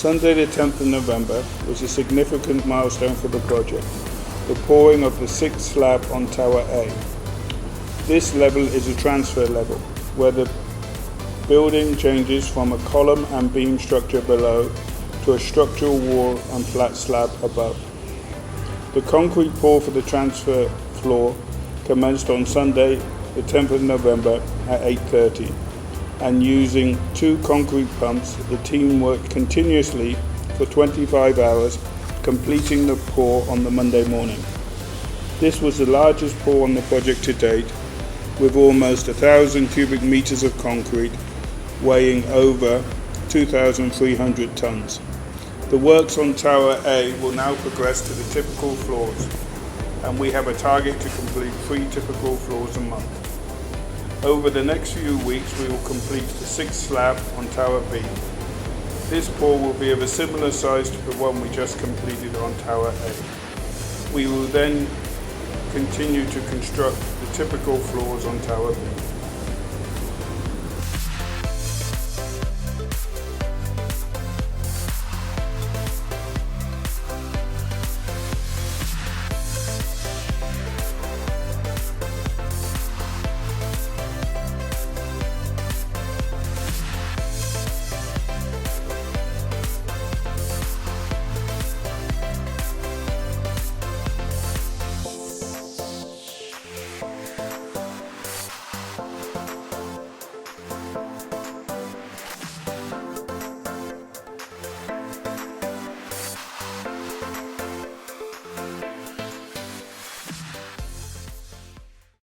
Sunday the 10th of November was a significant milestone for the project, the pouring of the 6th slab on Tower A. This level is a transfer level, where the building changes from a column and beam structure below to a structural wall and flat slab above. The concrete pour for the transfer floor commenced on Sunday the 10th of November at 8:30, and using 2 concrete pumps, the team worked continuously for 25 hours, completing the pour on the Monday morning. This was the largest pour on the project to date, with almost 1,000 cubic meters of concrete, weighing over 2,300 tons. The works on Tower A will now progress to the typical floors, and we have a target to complete 3 typical floors a month. Over the next few weeks, we will complete the 6th slab on Tower B. This pour will be of a similar size to the one we just completed on Tower A. We will then continue to construct the typical floors on Tower B.